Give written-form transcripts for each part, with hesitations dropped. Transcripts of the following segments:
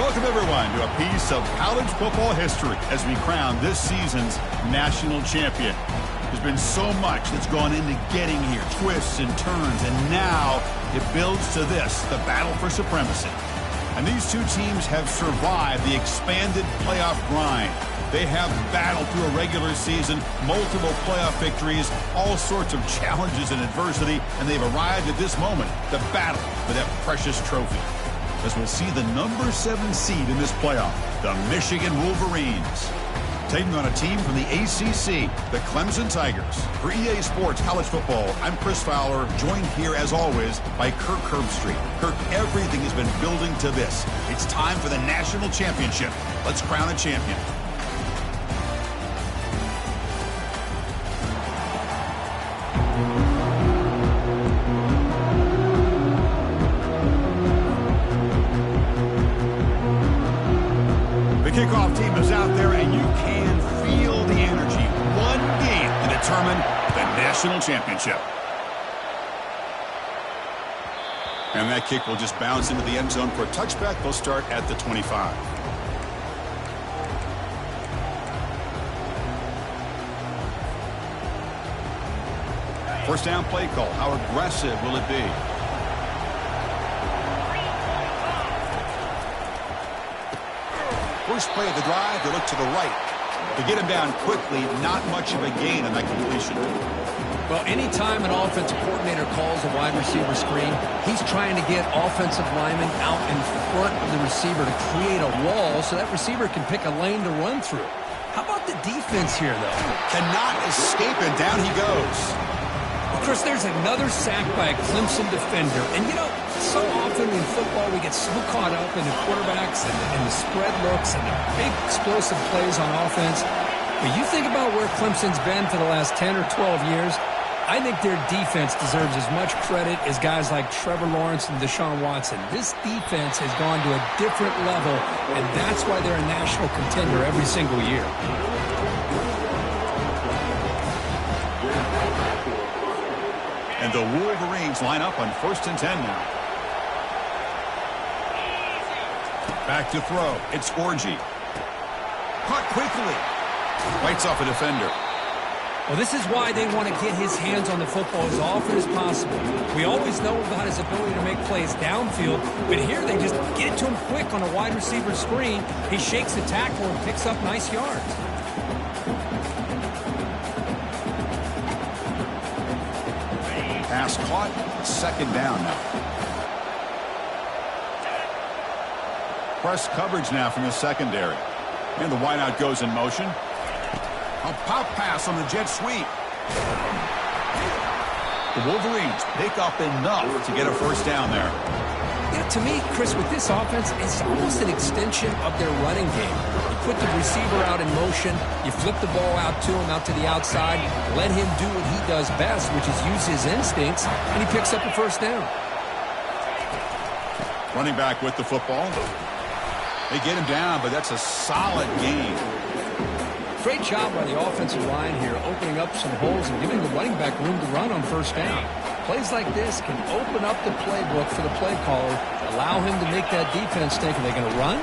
Welcome, everyone, to a piece of college football history as we crown this season's national champion. There's been so much that's gone into getting here, twists and turns, and now it builds to this, the battle for supremacy. And these two teams have survived the expanded playoff grind. They have battled through a regular season, multiple playoff victories, all sorts of challenges and adversity, and they've arrived at this moment, the battle for that precious trophy. As we'll see the number 7 seed in this playoff, the Michigan Wolverines, taking on a team from the ACC, the Clemson Tigers. For EA Sports College Football, I'm Chris Fowler, joined here, as always, by Kirk Herbstreit. Kirk, everything has been building to this. It's time for the national championship. Let's crown a champion. Kickoff team is out there, and you can feel the energy. One game to determine the national championship. And that kick will just bounce into the end zone for a touchback. They'll start at the 25. First down play call. How aggressive will it be? First play of the drive, they look to the right. To get him down quickly, not much of a gain on that completion. Well, anytime an offensive coordinator calls a wide receiver screen, he's trying to get offensive linemen out in front of the receiver to create a wall so that receiver can pick a lane to run through. How about the defense here, though? Cannot escape, and down he goes. Well, Chris, there's another sack by a Clemson defender. And, you know, so often in football we get so caught up in the quarterbacks and the spread looks and the big explosive plays on offense. But you think about where Clemson's been for the last 10 or 12 years, I think their defense deserves as much credit as guys like Trevor Lawrence and Deshaun Watson. This defense has gone to a different level, and that's why they're a national contender every single year. And the Wolverines line up on 1st and 10 now. Back to throw. It's Orgy. Caught quickly. Bites off a defender. Well, this is why they want to get his hands on the football as often as possible. We always know about his ability to make plays downfield, but here they just get it to him quick on a wide receiver screen. He shakes the tackle and picks up nice yards. Pass caught. 2nd down now. Press coverage now from the secondary. And the wideout goes in motion. A pop pass on the jet sweep. The Wolverines pick up enough to get a 1st down there. Yeah, to me, Chris, with this offense, it's almost an extension of their running game. You put the receiver out in motion, you flip the ball out to him, out to the outside, let him do what he does best, which is use his instincts, and he picks up a 1st down. Running back with the football. They get him down, but that's a solid gain. Great job by the offensive line here, opening up some holes and giving the running back room to run on 1st down. Plays like this can open up the playbook for the play caller, allow him to make that defense think, are they going to run?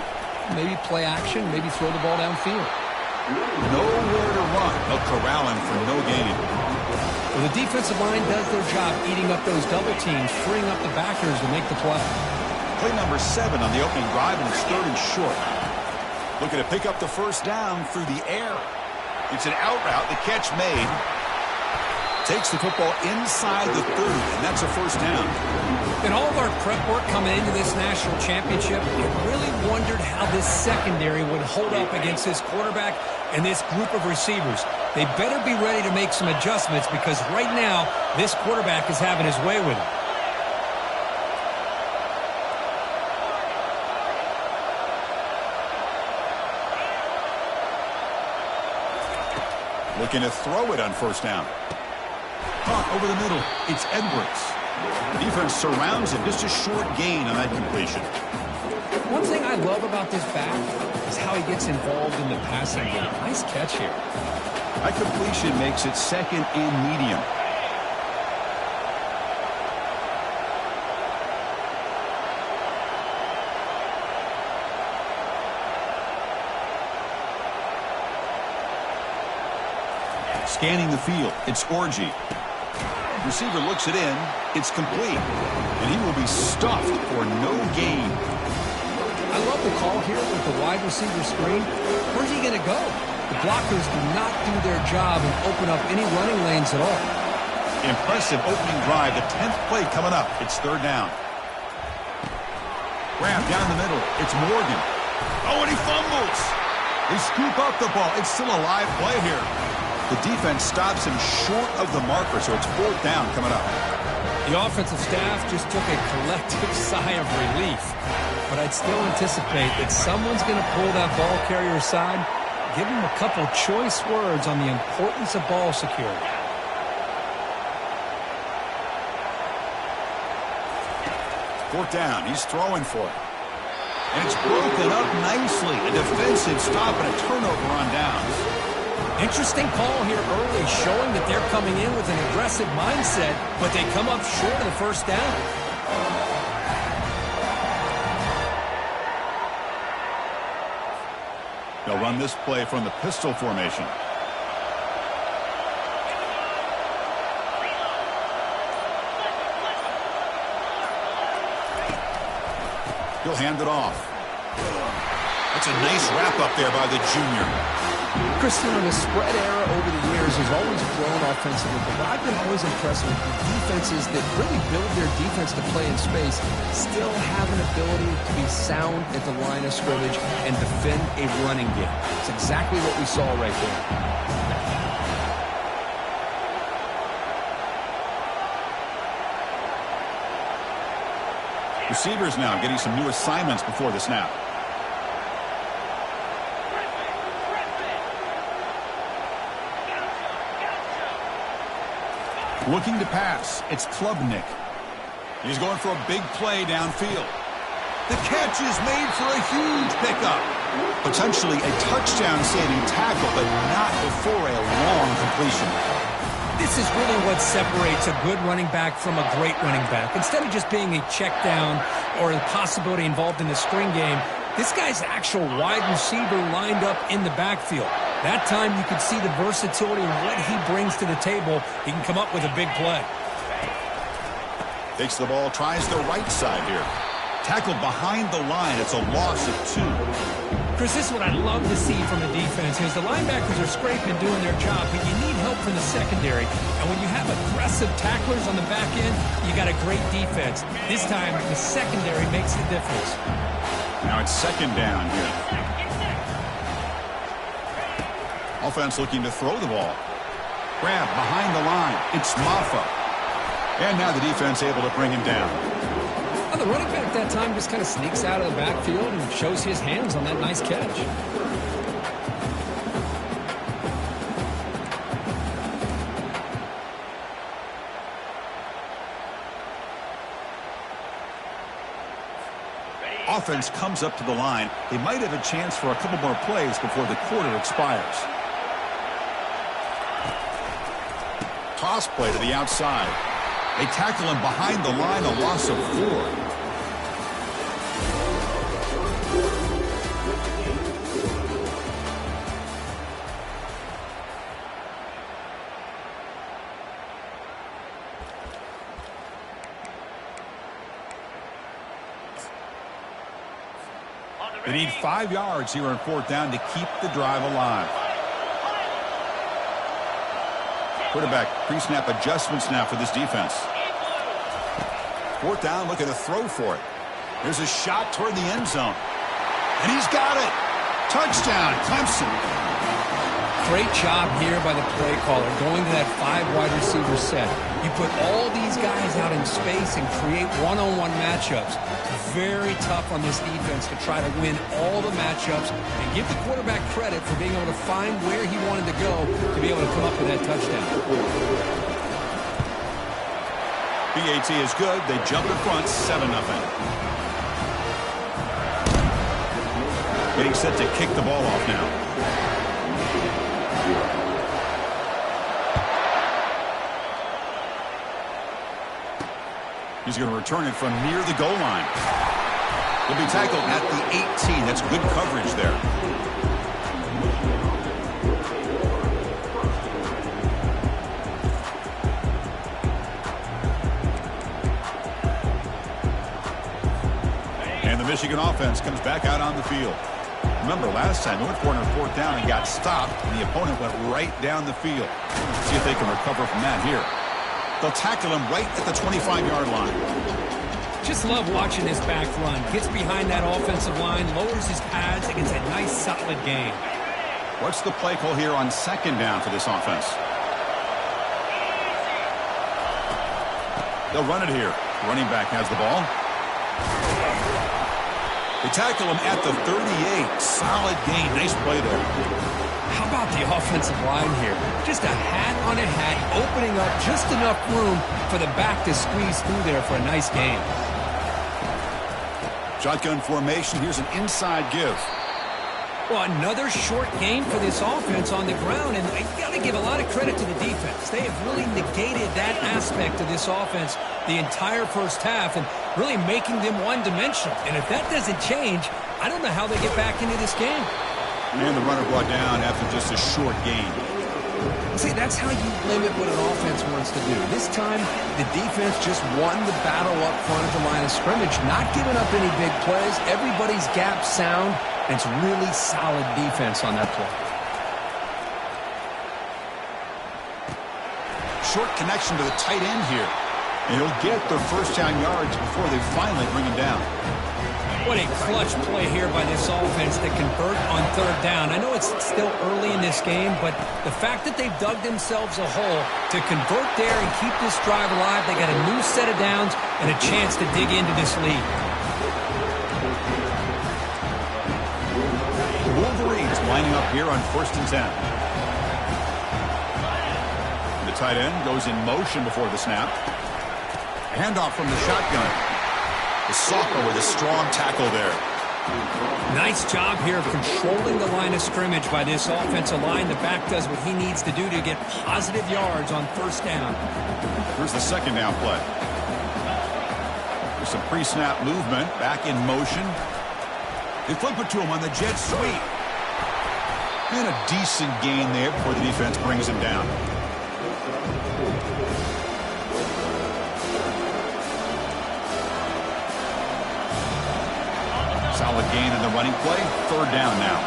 Maybe play action, maybe throw the ball downfield. Nowhere to run. They'll corral him for no gain. Well, the defensive line does their job eating up those double teams, freeing up the backers to make the play. Play number 7 on the opening drive, and it's 3rd and short. Looking to pick up the 1st down through the air. It's an out route. The catch made. Takes the football inside the 30, and that's a 1st down. In all of our prep work coming into this national championship, I really wondered how this secondary would hold up against this quarterback and this group of receivers. They better be ready to make some adjustments because right now, this quarterback is having his way with it. Looking to throw it on 1st down. Caught over the middle. It's Edwards. Defense surrounds him. Just a short gain on that completion. One thing I love about this back is how he gets involved in the passing game. Nice catch here. That completion makes it 2nd and medium. Scanning the field. It's Orgy. Receiver looks it in. It's complete. And he will be stuffed for no gain. I love the call here with the wide receiver screen. Where's he going to go? The blockers do not do their job and open up any running lanes at all. Impressive opening drive. The 10th play coming up. It's third down. Grab down the middle. It's Morgan. Oh, and he fumbles. They scoop up the ball. It's still a live play here. The defense stops him short of the marker, so it's fourth down coming up. The offensive staff just took a collective sigh of relief. But I'd still anticipate that someone's going to pull that ball carrier aside, give him a couple choice words on the importance of ball security. Fourth down. He's throwing for it. And it's broken up nicely. A defensive stop and a turnover on downs. Interesting call here early, showing that they're coming in with an aggressive mindset, but they come up short of the first down. They'll run this play from the pistol formation. He'll hand it off. That's a nice wrap up there by the junior. Christian, in the spread era over the years, has always grown offensively, but I've been always impressed with the defenses that really build their defense to play in space, still have an ability to be sound at the line of scrimmage and defend a running game. It's exactly what we saw right there. Receivers now getting some new assignments before the snap. Looking to pass. It's Klubnik. He's going for a big play downfield. The catch is made for a huge pickup. Potentially a touchdown-saving tackle, but not before a long completion. This is really what separates a good running back from a great running back. Instead of just being a check down or a possibility involved in the screen game, this guy's actual wide receiver lined up in the backfield. That time you could see the versatility of what he brings to the table. He can come up with a big play. Takes the ball, tries the right side here. Tackled behind the line. It's a loss of 2. Chris, this is what I love to see from a defense is the linebackers are scraping, doing their job, but you need help from the secondary. And when you have aggressive tacklers on the back end, you got a great defense. This time, the secondary makes the difference. Now it's second down here. Offense looking to throw the ball. Grab behind the line. It's Maffa. And now the defense able to bring him down. Well, the running back that time just kind of sneaks out of the backfield and shows his hands on that nice catch. Offense comes up to the line. They might have a chance for a couple more plays before the quarter expires. Toss play to the outside. They tackle him behind the line, a loss of 4. They need 5 yards here on fourth down to keep the drive alive. Quarterback pre-snap adjustments now for this defense. Fourth down, looking to throw for it. There's a shot toward the end zone. And he's got it. Touchdown, Clemson. Great job here by the play caller, going to that 5 wide receiver set. You put all these guys out in space and create one-on-one matchups. Very tough on this defense to try to win all the matchups and give the quarterback credit for being able to find where he wanted to go to be able to come up with that touchdown. BAT is good. They jump in front, 7-0. Getting set to kick the ball off now. He's going to return it from near the goal line. He'll be tackled at the 18. That's good coverage there. Michigan offense comes back out on the field. Remember, last time they went for it on fourth down and got stopped, and the opponent went right down the field. See if they can recover from that here. They'll tackle him right at the 25-yard line. Just love watching this back run. Gets behind that offensive line, lowers his pads, and gets a nice, solid gain. What's the play call here on second down for this offense? They'll run it here. Running back has the ball. They tackle him at the 38. Solid gain. Nice play there. How about the offensive line here? Just a hat on a hat, opening up just enough room for the back to squeeze through there for a nice gain. Shotgun formation. Here's an inside give. Well, another short gain for this offense on the ground, and you got to give a lot of credit to the defense. They have really negated that aspect of this offense the entire first half and really making them one-dimensional. And if that doesn't change, I don't know how they get back into this game. And the runner brought down after just a short gain. See, that's how you limit what an offense wants to do. This time, the defense just won the battle up front at the line of scrimmage, not giving up any big plays. Everybody's gap sound, and it's really solid defense on that play. Short connection to the tight end here. And he'll get their first down yards before they finally bring him down. What a clutch play here by this offense to convert on third down. I know it's still early in this game, but the fact that they've dug themselves a hole to convert there and keep this drive alive, they got a new set of downs and a chance to dig into this lead. The Wolverines lining up here on 1st and 10. The tight end goes in motion before the snap. Handoff from the shotgun. The Soccer with a strong tackle there. Nice job here of controlling the line of scrimmage by this offensive line. The back does what he needs to do to get positive yards on first down. Here's the second down play. There's some pre-snap movement. Back in motion. They flip it to him on the jet sweep. And a decent gain there before the defense brings him down. Solid gain in the running play. Third down now.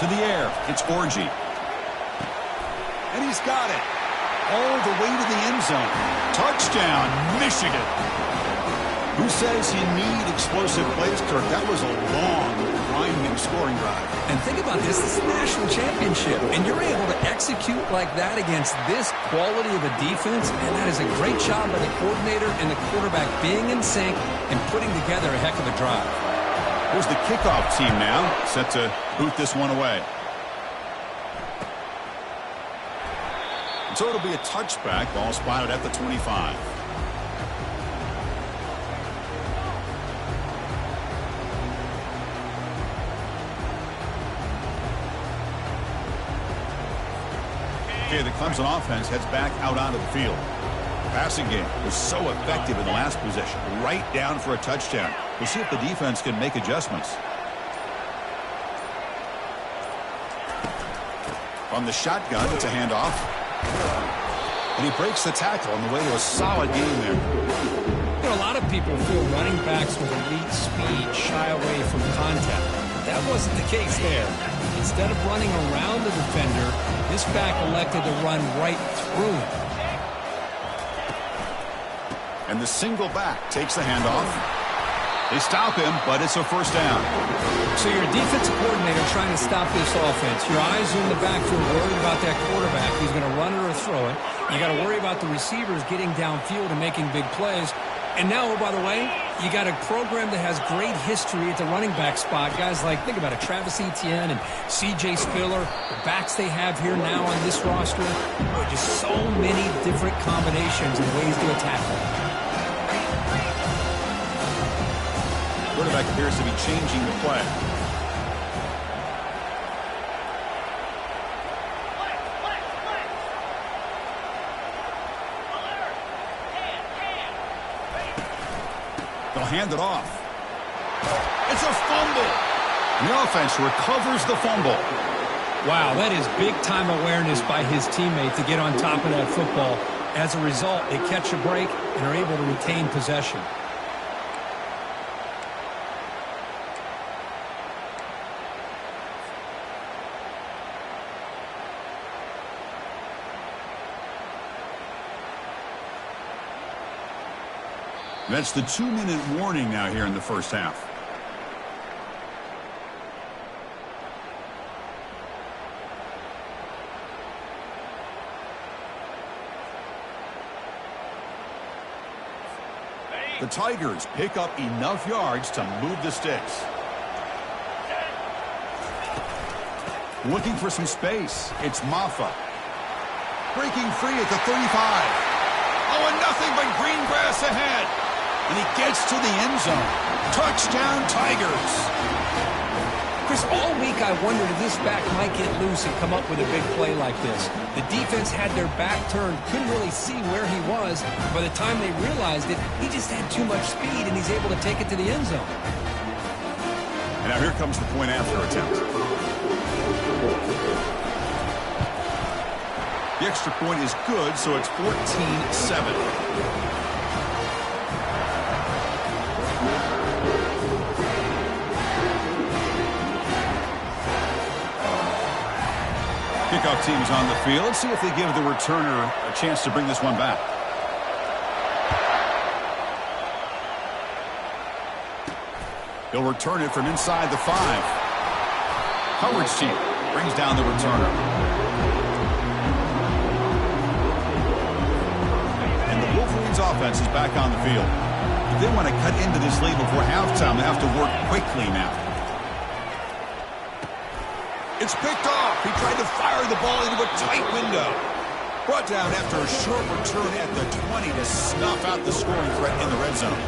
To the air. It's Orgy. And he's got it. All the way to the end zone. Touchdown, Michigan. Who says you need explosive plays, Kirk? That was a long, grinding scoring drive. And think about this. This is a national championship. And you're able to execute like that against this quality of a defense. And that is a great job by the coordinator and the quarterback being in sync and putting together a heck of a drive. Here's the kickoff team now, set to boot this one away. And so it'll be a touchback. Ball spotted at the 25. Okay, the Clemson offense heads back out onto the field. The passing game was so effective in the last possession. Right down for a touchdown. We'll see if the defense can make adjustments. From the shotgun, it's a handoff. And he breaks the tackle on the way to a solid game there. You know, a lot of people feel running backs with elite speed shy away from contact. That wasn't the case there. Instead of running around the defender, this back elected to run right through him. And the single back takes the handoff. They stop him, but it's a first down. So you're a defensive coordinator trying to stop this offense. Your eyes are in the backfield worried about that quarterback who's going to run it or throw it. You got to worry about the receivers getting downfield and making big plays. And now, oh, by the way, you got a program that has great history at the running back spot. Guys like, think about it, Travis Etienne and C.J. Spiller, the backs they have here now on this roster. Just so many different combinations and ways to attack them. Quarterback appears to be changing the play. They'll hand it off. It's a fumble. The offense recovers the fumble. Wow, that is big-time awareness by his teammate to get on top of that football. As a result, they catch a break and are able to retain possession. That's the 2-minute warning now here in the first half. The Tigers pick up enough yards to move the sticks. Looking for some space. It's Maffa. Breaking free at the 35. Oh, and nothing but green grass ahead. And he gets to the end zone. Touchdown, Tigers. Chris, all week I wondered if this back might get loose and come up with a big play like this. The defense had their back turned, couldn't really see where he was. By the time they realized it, he just had too much speed, and he's able to take it to the end zone. And now here comes the point after attempt. The extra point is good, so it's 14-7. Kickoff team's on the field. Let's see if they give the returner a chance to bring this one back. He'll return it from inside the 5. Howard's team brings down the returner. And the Wolverines offense is back on the field. If they want to cut into this lead before halftime, they have to work quickly now. It's picked off. He tried to fire the ball into a tight window. Brought down after a short return at the 20 to snuff out the scoring threat in the red zone.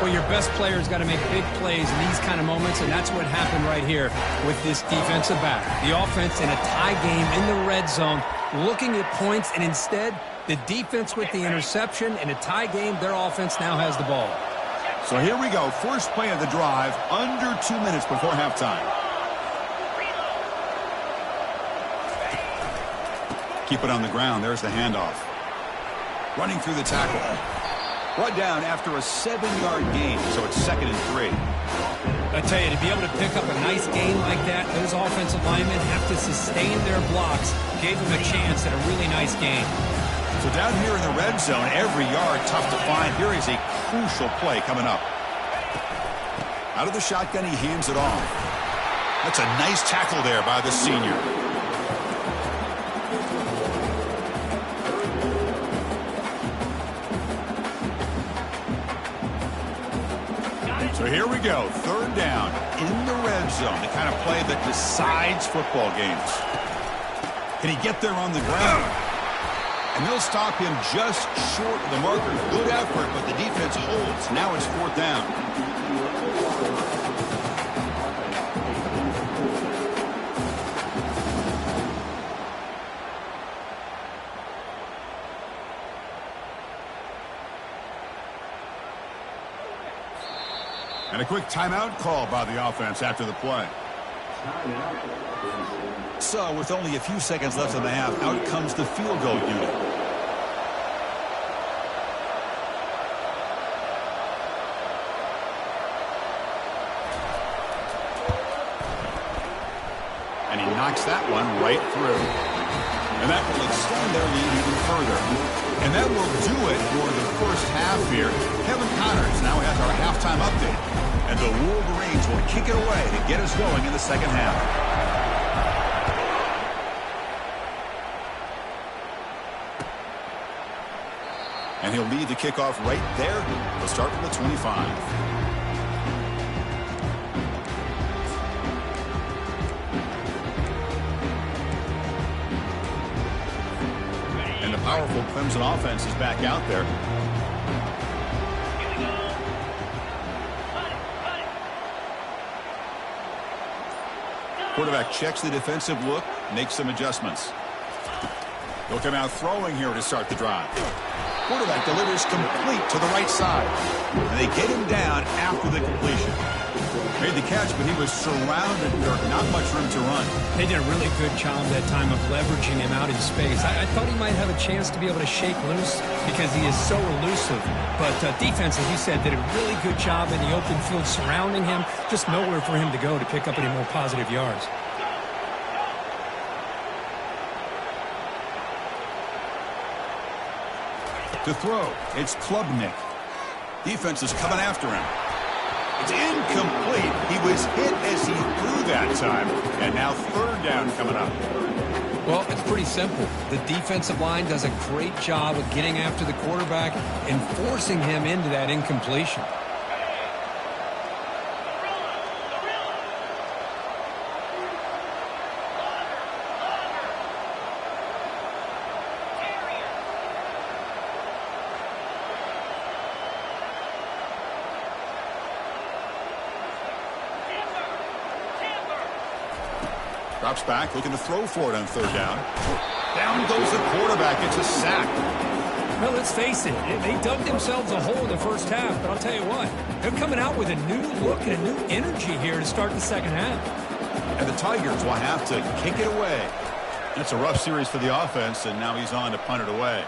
Well, your best player's got to make big plays in these kind of moments, and that's what happened right here with this defensive back. The offense in a tie game in the red zone, looking at points, and instead, the defense with the interception. In a tie game, their offense now has the ball. So here we go. First play of the drive, under 2 minutes before halftime. Keep it on the ground. There's the handoff. Running through the tackle. Brought down after a 7-yard gain, so it's 2nd and 3. I tell you, to be able to pick up a nice gain like that, those offensive linemen have to sustain their blocks. Gave them a chance at a really nice gain. So down here in the red zone, every yard tough to find. Here is a crucial play coming up. Out of the shotgun, he hands it off. That's a nice tackle there by the senior. So here we go, 3rd down in the red zone, the kind of play that decides football games. Can he get there on the ground? And they'll stop him just short of the marker. Good effort, but the defense holds. Now it's 4th down. And a quick timeout call by the offense after the play. So with only a few seconds left in the half, out comes the field goal unit. And he knocks that one right through. And that will extend their lead even further. And that will do it for the first half here. Kevin Connors now has our halftime update. And the Wolverines will kick it away to get us going in the second half. And he'll lead the kickoff right there. He'll start from the 25. And the powerful Clemson offense is back out there. Quarterback checks the defensive look, makes some adjustments. He'll come out throwing here to start the drive. Quarterback delivers complete to the right side. And they get him down after the completion. Made the catch, but he was surrounded. Not much room to run. They did a really good job that time of leveraging him out in space. I thought he might have a chance to be able to shake loose because he is so elusive. But defense, as you said, did a really good job in the open field surrounding him. Just nowhere for him to go to pick up any more positive yards. To throw, it's Klubnik. Defense is coming after him. It's incomplete. He was hit as he threw that time. And now third down coming up. Well, it's pretty simple. The defensive line does a great job of getting after the quarterback and forcing him into that incompletion. Drops back, looking to throw for it on third down. Down goes the quarterback. It's a sack. Well, let's face it. They dug themselves a hole in the first half, but I'll tell you what. They're coming out with a new look and a new energy here to start the second half. And the Tigers will have to kick it away. That's a rough series for the offense, and now he's on to punt it away.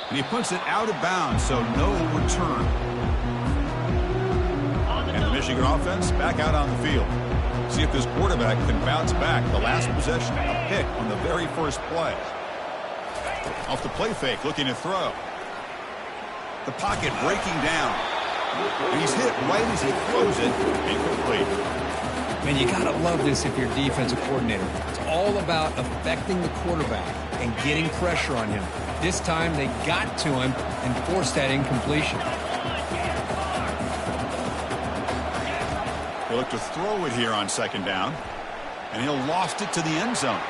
And he punts it out of bounds, so no return. And the Michigan offense back out on the field. See if this quarterback can bounce back. The last possession, a pick on the very first play. Off the play fake, looking to throw. The pocket breaking down. And he's hit right as he throws it. Incomplete. Man, you got to love this if you're a defensive coordinator. It's all about affecting the quarterback and getting pressure on him. This time they got to him and forced that incompletion. He'll look to throw it here on second down. And he'll loft it to the end zone.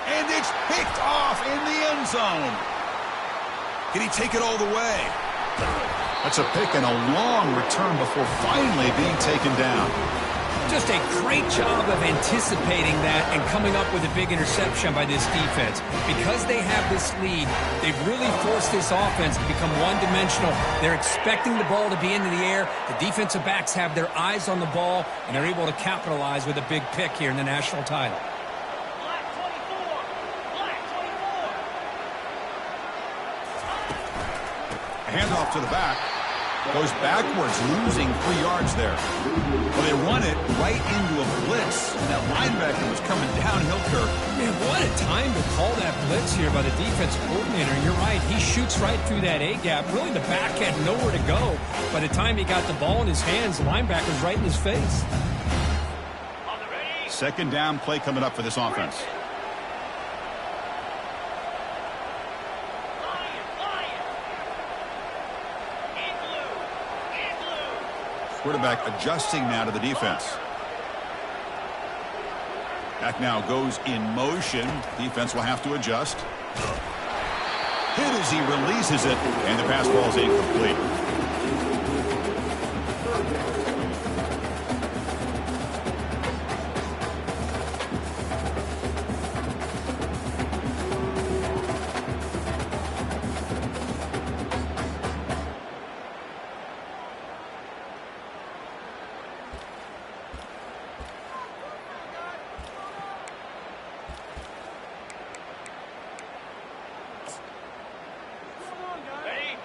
And it's picked off in the end zone. Can he take it all the way? That's a pick and a long return before finally being taken down. Just a great job of anticipating that and coming up with a big interception by this defense. Because they have this lead, they've really forced this offense to become one-dimensional. They're expecting the ball to be into the air. The defensive backs have their eyes on the ball, and they're able to capitalize with a big pick here in the national title. A handoff to the back. Goes backwards, losing 3 yards there. Well, they run it right into a blitz. And that linebacker was coming downhill, Kirk. Man, what a time to call that blitz here by the defensive coordinator. And you're right, he shoots right through that A-gap. Really, the back had nowhere to go. By the time he got the ball in his hands, the linebacker's right in his face. Second down play coming up for this offense. Quarterback adjusting now to the defense. Back now goes in motion. Defense will have to adjust. Hit as he releases it, and the pass ball is incomplete.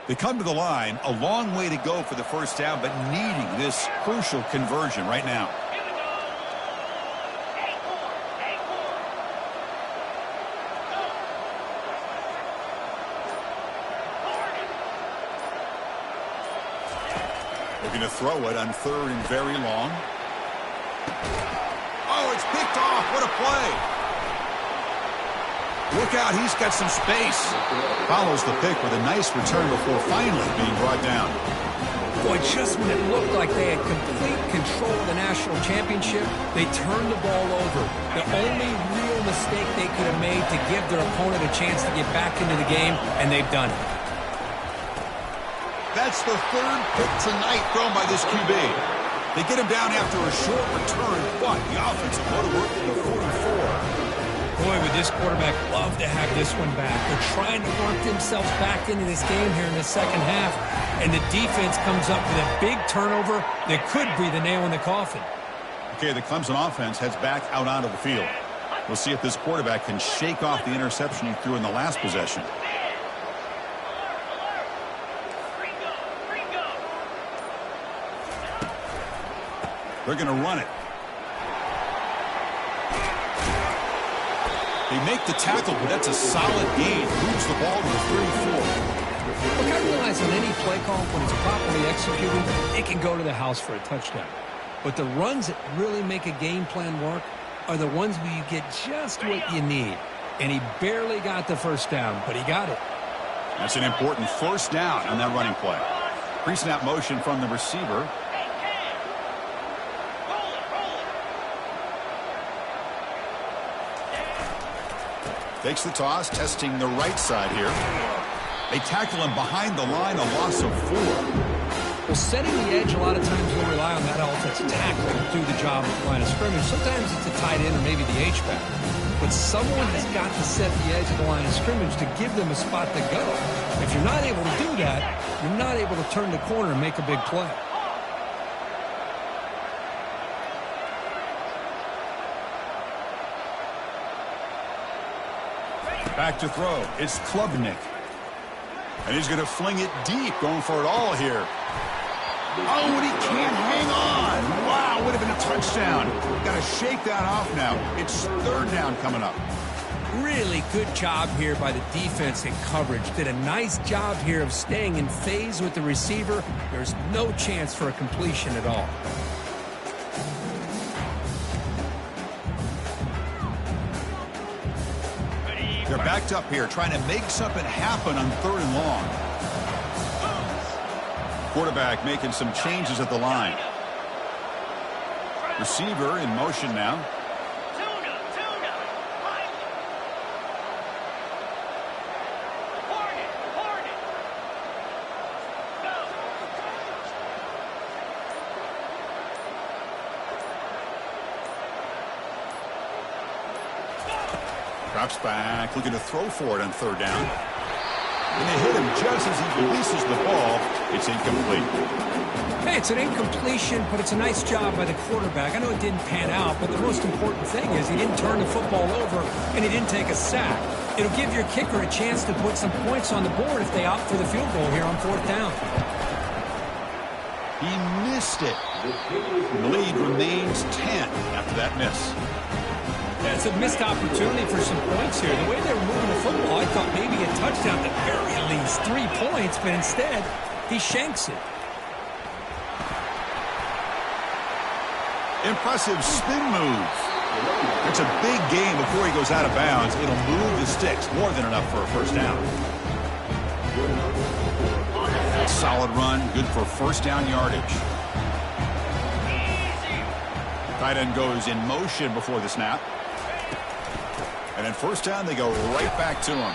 They come to the line, a long way to go for the first down, but needing this crucial conversion right now. Looking to throw it on third and very long. Oh, it's picked off. What a play. Look out, he's got some space. Follows the pick with a nice return before finally being brought down. Boy, just when it looked like they had complete control of the national championship, they turned the ball over. The only real mistake they could have made to give their opponent a chance to get back into the game, and they've done it. That's the third pick tonight thrown by this QB. They get him down after a short return, but the offensive motor work in the 44. Boy, would this quarterback love to have this one back. They're trying to work themselves back into this game here in the second half, and the defense comes up with a big turnover that could be the nail in the coffin. Okay, the Clemson offense heads back out onto the field. We'll see if this quarterback can shake off the interception he threw in the last possession. They're going to run it. They make the tackle, but that's a solid gain. Moves the ball to the 34. Look, I realize on any play call, when it's properly executed, it can go to the house for a touchdown. But the runs that really make a game plan work are the ones where you get just what you need. And he barely got the first down, but he got it. That's an important first down on that running play. Pre-snap motion from the receiver. Takes the toss, testing the right side here. They tackle him behind the line, a loss of 4. Well, setting the edge, a lot of times you'll rely on that offensive tackle to do the job at the line of scrimmage. Sometimes it's a tight end or maybe the H-back. But someone has got to set the edge of the line of scrimmage to give them a spot to go. If you're not able to do that, you're not able to turn the corner and make a big play. Back to throw. It's Klubnik. And he's going to fling it deep, going for it all here. Oh, and he can't hang on. Wow, would have been a touchdown. Got to shake that off now. It's third down coming up. Really good job here by the defense in coverage. Did a nice job here of staying in phase with the receiver. There's no chance for a completion at all. They're backed up here, trying to make something happen on 3rd and long. Quarterback making some changes at the line. Receiver in motion now. Drops back, looking to throw for it on 3rd down. And they hit him just as he releases the ball. It's incomplete. Hey, it's an incompletion, but it's a nice job by the quarterback. I know it didn't pan out, but the most important thing is he didn't turn the football over and he didn't take a sack. It'll give your kicker a chance to put some points on the board if they opt for the field goal here on 4th down. He missed it. The lead remains 10 after that miss. Yeah, it's a missed opportunity for some points here. The way they were moving the football, I thought maybe a touchdown at the very least, 3 points, but instead, he shanks it. Impressive spin move. It's a big gain before he goes out of bounds. It'll move the sticks, more than enough for a first down. Solid run, good for first down yardage. Tight end goes in motion before the snap. And then first down, they go right back to him.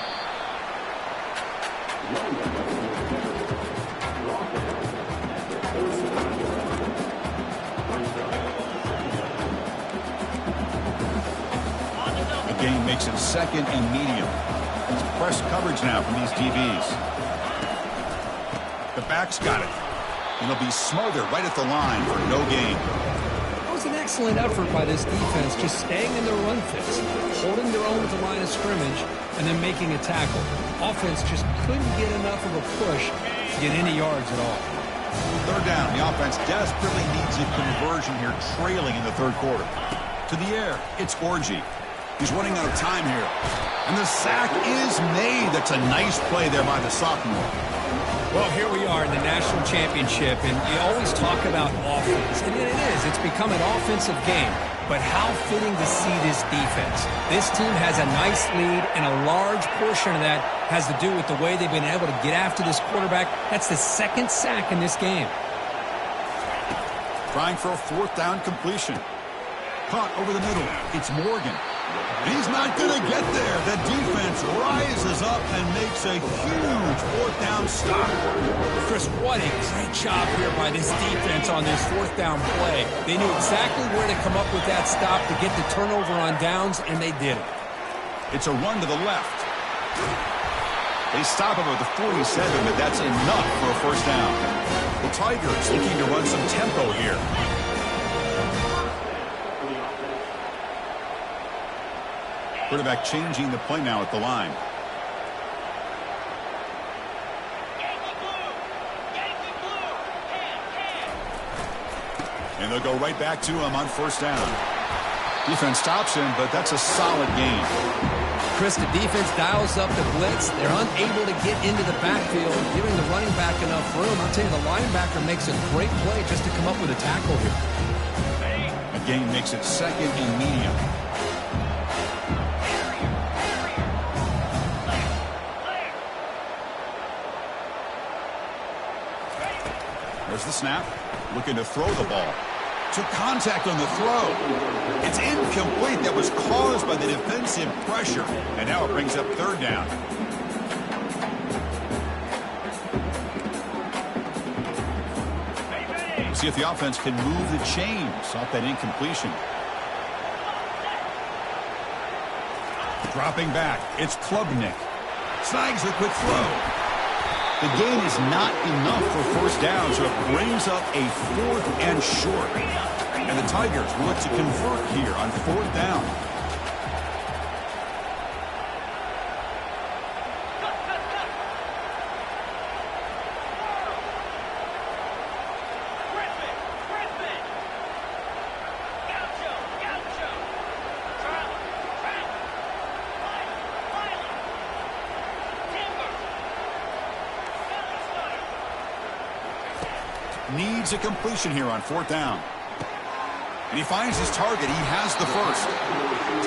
The game makes it 2nd and medium. It's press coverage now from these DBs. The back's got it. And they'll be smothered right at the line for no gain. It was an excellent effort by this defense, just staying in their run fits, holding their own at the line of scrimmage, and then making a tackle. Offense just couldn't get enough of a push to get any yards at all. 3rd down. The offense desperately needs a conversion here, trailing in the 3rd quarter. To the air, it's Orji. He's running out of time here. And the sack is made. That's a nice play there by the sophomore. Well, here we are in the national championship, and you always talk about offense. And it is. It's become an offensive game. But how fitting to see this defense. This team has a nice lead, and a large portion of that has to do with the way they've been able to get after this quarterback. That's the 2nd sack in this game. Trying for a 4th down completion. Caught over the middle. It's Morgan. He's not going to get there. The defense rises up and makes a huge 4th down stop. Chris, what a great job here by this defense on this 4th down play. They knew exactly where to come up with that stop to get the turnover on downs, and they did it. It's a run to the left. They stop him at the 47, but that's enough for a first down. The Tigers looking to run some tempo here. Quarterback changing the play now at the line. And they'll go right back to him on first down. Defense stops him, but that's a solid gain. Chris, the defense dials up the blitz. They're unable to get into the backfield, giving the running back enough room. I'll tell you, the linebacker makes a great play just to come up with a tackle here. A gain makes it second and medium. There's the snap. Looking to throw the ball. Took contact on the throw. It's incomplete. That was caused by the defensive pressure. And now it brings up third down. We'll see if the offense can move the chains off that incompletion. Dropping back. It's Klubnik. Snags the quick throw. The gain is not enough for first down, so it brings up a 4th and short. And the Tigers will look to convert here on 4th down. Needs a completion here on 4th down. And he finds his target. He has the first.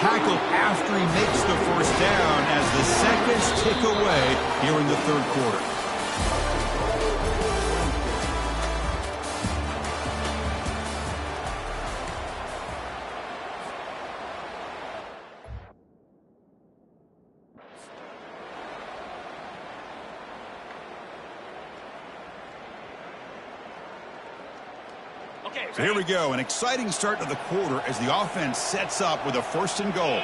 Tackled after he makes the first down as the seconds tick away here in the third quarter. So here we go, an exciting start to the quarter as the offense sets up with a 1st and goal.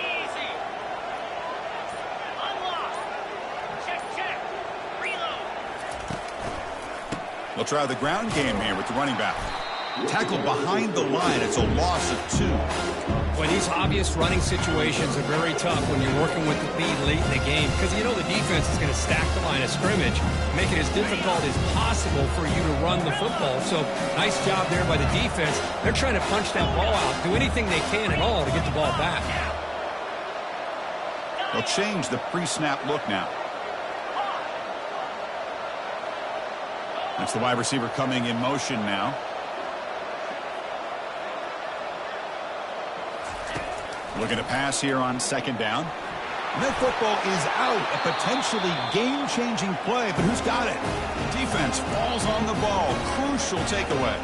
They'll try the ground game here with the running back. Tackled behind the line. It's a loss of 2. Well, these obvious running situations are very tough when you're working with the lead late in the game because you know the defense is going to stack the line of scrimmage, make it as difficult as possible for you to run the football. So nice job there by the defense. They're trying to punch that ball out, do anything they can at all to get the ball back. They'll change the pre-snap look now. That's the wide receiver coming in motion now. Looking to pass here on 2nd down. And that football is out. A potentially game-changing play, but who's got it? Defense falls on the ball. Crucial takeaway.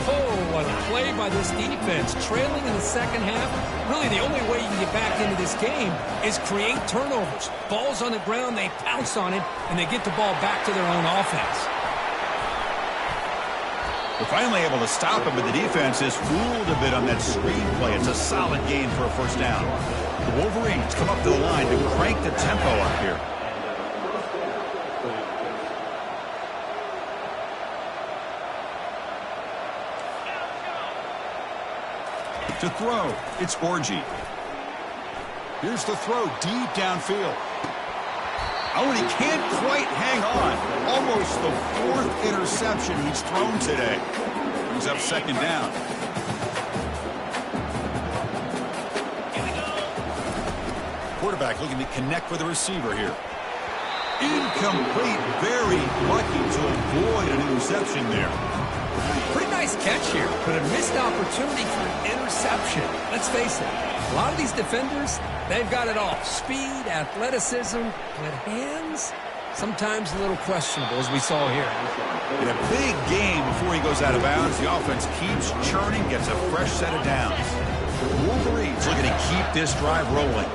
Oh, what a play by this defense. Trailing in the second half. Really, the only way you can get back into this game is create turnovers. Ball's on the ground, they pounce on it, and they get the ball back to their own offense. They're finally able to stop him, but the defense is fooled a bit on that screen play. It's a solid gain for a first down. The Wolverines come up to the line to crank the tempo up here. To throw, it's Orji. Here's the throw deep downfield. Oh, and he can't quite hang on. Almost the 4th interception he's thrown today. He's up 2nd down. Quarterback looking to connect with the receiver here. Incomplete. Very lucky to avoid an interception there. Pretty nice catch here, but a missed opportunity for an interception. Let's face it, a lot of these defenders, they've got it all. Speed, athleticism, but hands, sometimes a little questionable, as we saw here. In a big game before he goes out of bounds, the offense keeps churning, gets a fresh set of downs. The Wolverines looking to keep this drive rolling.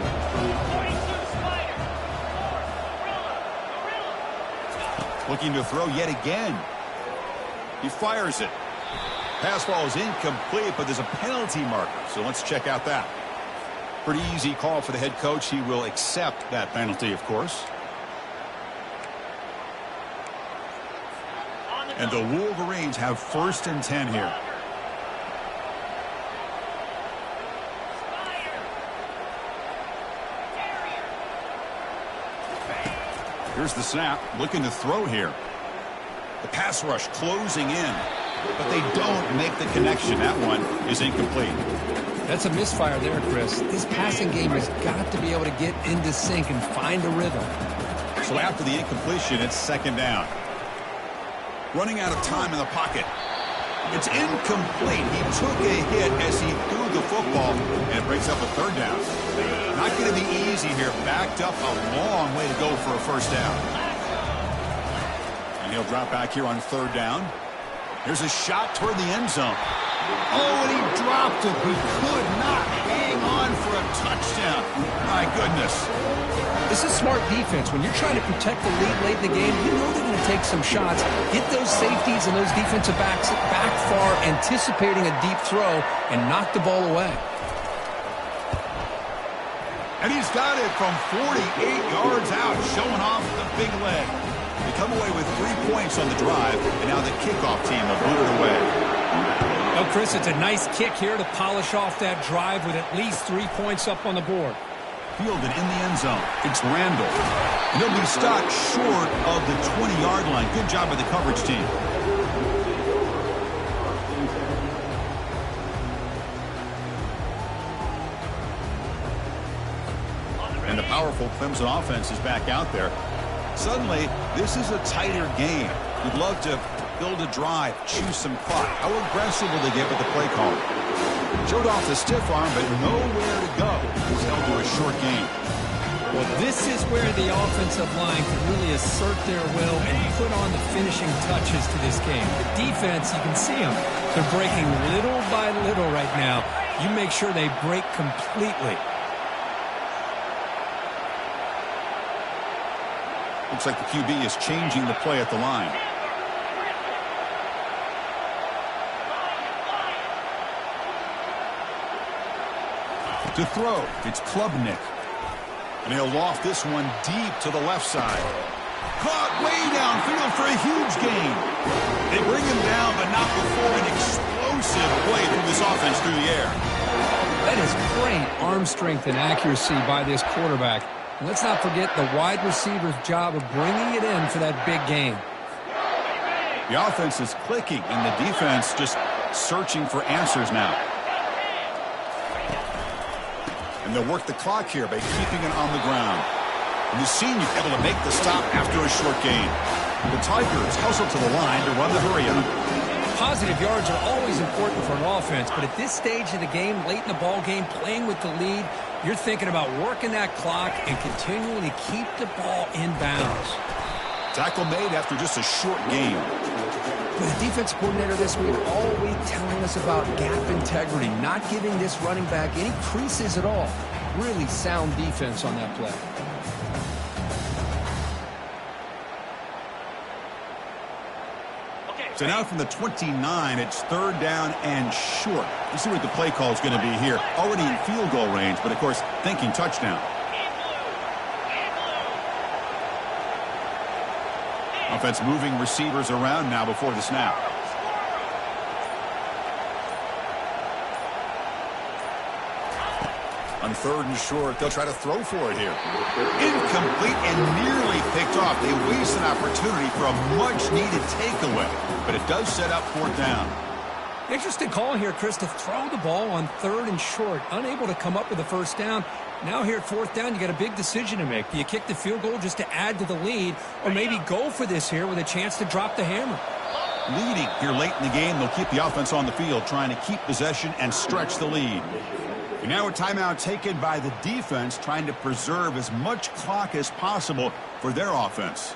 Looking to throw yet again. He fires it. Pass ball is incomplete, but there's a penalty marker, so let's check out that. Pretty easy call for the head coach. He will accept that penalty, of course. And the Wolverines have 1st and 10 here. Here's the snap, looking to throw here. The pass rush closing in, but they don't make the connection. That one is incomplete. That's a misfire there, Chris. This passing game has got to be able to get into sync and find a rhythm. So after the incompletion, it's 2nd down. Running out of time in the pocket. It's incomplete. He took a hit as he threw the football, and it brings up a 3rd down. Not going to be easy here. Backed up a long way to go for a 1st down. And he'll drop back here on 3rd down. Here's a shot toward the end zone. Oh, and he dropped it. He could not hang on for a touchdown. My goodness. This is smart defense. When you're trying to protect the lead late in the game, you know they're going to take some shots, get those safeties and those defensive backs back far, anticipating a deep throw, and knock the ball away. And he's got it from 48 yards out, showing off the big leg. They come away with 3 points on the drive, and now the kickoff team will boot it away. Well, Chris, it's a nice kick here to polish off that drive with at least 3 points up on the board. Fielded in the end zone. It's Randall. And he'll be stopped short of the 20-yard line. Good job by the coverage team. And the powerful Clemson offense is back out there. Suddenly, this is a tighter game. You'd love to build a drive, choose some clock. How aggressive will they get with the play call? Showed off the stiff arm, but nowhere to go. He's held to a short game. Well, this is where the offensive line can really assert their will and put on the finishing touches to this game. The defense, you can see them. They're breaking little by little right now. You make sure they break completely. Looks like the QB is changing the play at the line. To throw, it's Klubnik. And he'll loft this one deep to the left side. Caught way downfield for a huge gain. They bring him down, but not before an explosive play through this offense through the air. That is great arm strength and accuracy by this quarterback. And let's not forget the wide receiver's job of bringing it in for that big gain. The offense is clicking, and the defense just searching for answers now. And they'll work the clock here by keeping it on the ground. And the senior able to make the stop after a short gain. The Tigers hustle to the line to run the hurry-up. Positive yards are always important for an offense, but at this stage of the game, late in the ball game, playing with the lead, you're thinking about working that clock and continuing to keep the ball in bounds. Tackle made after just a short game. But the defense coordinator this week all week telling us about gap integrity, not giving this running back any creases at all. Really sound defense on that play. So now from the 29, it's 3rd down and short. We'll see what the play call is going to be here. Already in field goal range, but of course, thinking touchdown. Offense moving receivers around now before the snap. On 3rd and short, they'll try to throw for it here. Incomplete and nearly picked off. They waste an opportunity for a much-needed takeaway, but it does set up 4th down. Interesting call here, Chris, to throw the ball on 3rd and short. Unable to come up with a 1st down. Now here at 4th down, you got a big decision to make. Do you kick the field goal just to add to the lead, or maybe go for this here with a chance to drop the hammer? Leading here late in the game, they'll keep the offense on the field, trying to keep possession and stretch the lead. And now a timeout taken by the defense, trying to preserve as much clock as possible for their offense.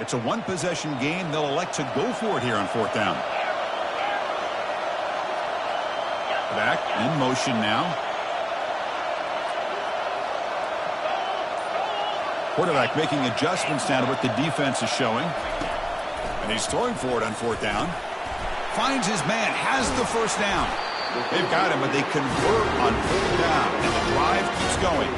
It's a one-possession game. They'll elect to go for it here on 4th down. Back in motion now. Quarterback making adjustments now to what the defense is showing. And he's throwing for it on 4th down. Finds his man, has the 1st down. They've got him, but they convert on 4th down, and the drive keeps going.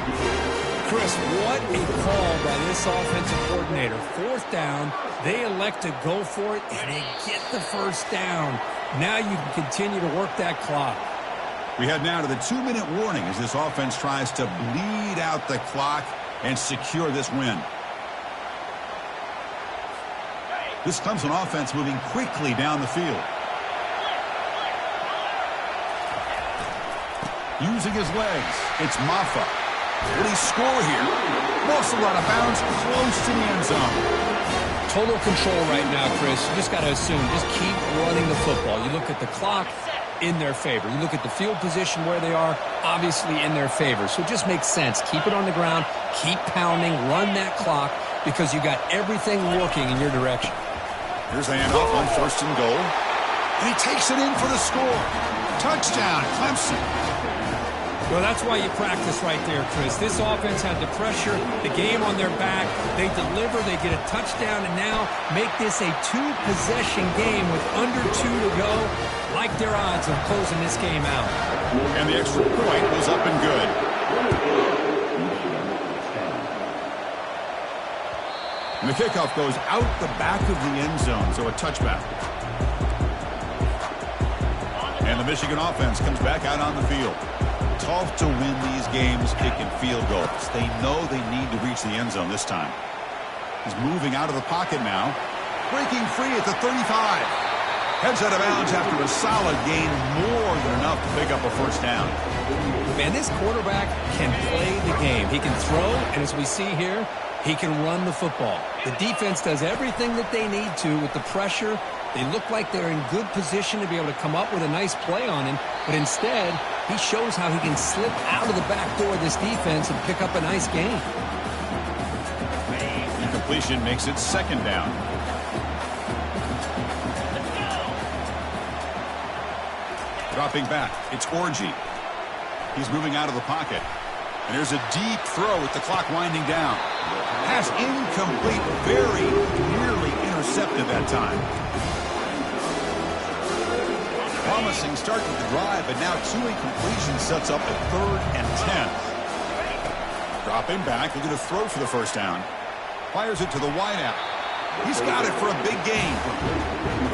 Chris, what a call by this offensive coordinator. 4th down, they elect to go for it, and they get the first down. Now you can continue to work that clock. We head now to the 2-minute warning as this offense tries to bleed out the clock and secure this win. This Clemson offense moving quickly down the field. Using his legs, it's Maffa. Will he score here? Muscle out of bounds, close to the end zone. Total control right now, Chris. You just got to assume, just keep running the football. You look at the clock, in their favor. You look at the field position where they are, obviously in their favor. So it just makes sense. Keep it on the ground, keep pounding, run that clock, because you got everything working in your direction. Here's the handoff on 1st and goal. And he takes it in for the score. Touchdown, Clemson. Well, that's why you practice right there, Chris. This offense had the pressure, the game on their back. They deliver, they get a touchdown, and now make this a 2-possession game with under 2 to go. Like their odds of closing this game out. And the extra point was up and good. And the kickoff goes out the back of the end zone, so a touchback. And the Michigan offense comes back out on the field. Tough to win these games kicking field goals. They know they need to reach the end zone this time. He's moving out of the pocket now. Breaking free at the 35. Heads out of bounds after a solid gain, more than enough to pick up a first down. Man, this quarterback can play the game. He can throw, and as we see here, he can run the football. The defense does everything that they need to with the pressure. They look like they're in good position to be able to come up with a nice play on him, but instead, he shows how he can slip out of the back door of this defense and pick up a nice gain. Incompletion makes it 2nd down. Dropping back, it's Orji. He's moving out of the pocket. And there's a deep throw with the clock winding down. Pass incomplete, very nearly intercepted that time. Promising start with the drive, but now 2 incompletions sets up a 3rd and 10. Dropping back, looking to throw for the first down. Fires it to the wideout. He's got it for a big gain.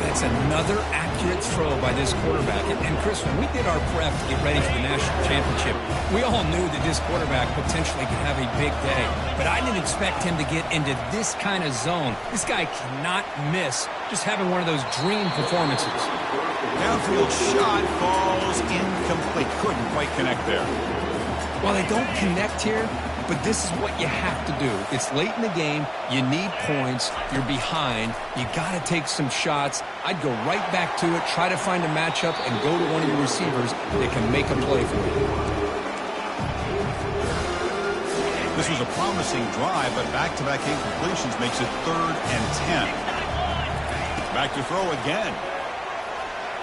That's another accurate throw by this quarterback. And Chris, when we did our prep to get ready for the national championship, we all knew that this quarterback potentially could have a big day. But I didn't expect him to get into this kind of zone. This guy cannot miss just having one of those dream performances. Downfield shot falls incomplete. Couldn't quite connect there. Well, they don't connect here, but this is what you have to do. It's late in the game. You need points. You're behind. You got to take some shots. I'd go right back to it, try to find a matchup, and go to one of your receivers that can make a play for you. This was a promising drive, but back-to-back incompletions makes it 3rd and 10. Back to throw again.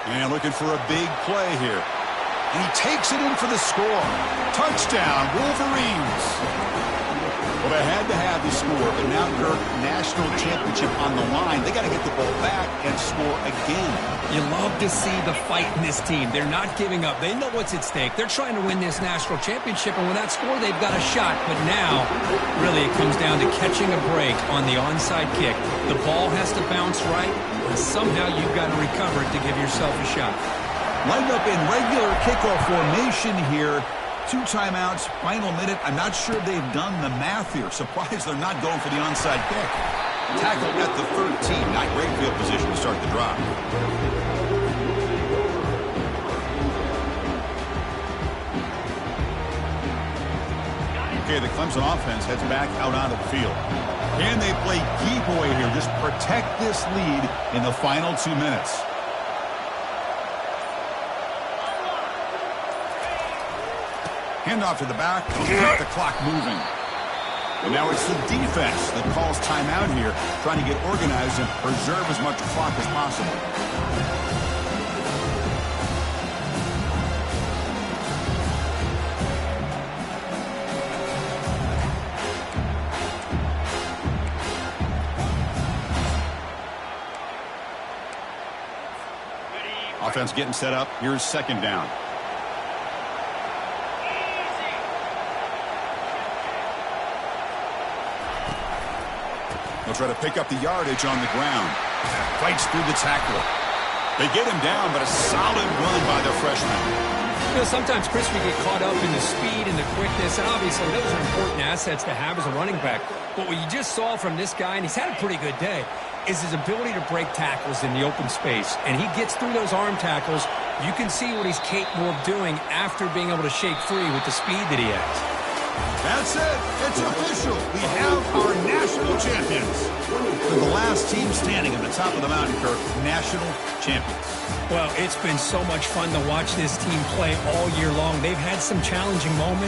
And looking for a big play here. And he takes it in for the score. Touchdown, Wolverines. Well, they had to have the score, but now their national championship on the line. They got to get the ball back and score again. You love to see the fight in this team. They're not giving up. They know what's at stake. They're trying to win this national championship, and with that score, they've got a shot. But now, really, it comes down to catching a break on the onside kick. The ball has to bounce right, and somehow you've got to recover it to give yourself a shot. Lined up in regular kickoff formation here. 2 timeouts, final minute. I'm not sure they've done the math here. Surprised they're not going for the onside kick. Tackle at the 13. Not great field position to start the drive. Okay, the Clemson offense heads back out onto the field. Can they play keep away here? Just protect this lead in the final 2 minutes. Handoff to the back, keep the clock moving. And now it's the defense that calls timeout here, trying to get organized and preserve as much clock as possible. Offense getting set up. Here's second down. They'll try to pick up the yardage on the ground. Fights through the tackle. They get him down, but a solid run by the freshman. You know, sometimes, Chris, we get caught up in the speed and the quickness, and obviously those are important assets to have as a running back. But what you just saw from this guy, and he's had a pretty good day, is his ability to break tackles in the open space. And he gets through those arm tackles. You can see what he's capable of doing after being able to shake free with the speed that he has. That's it. It's official. We have our national champions. They're the last team standing at the top of the mountain, Kirk. National champions. Well, it's been so much fun to watch this team play all year long. They've had some challenging moments.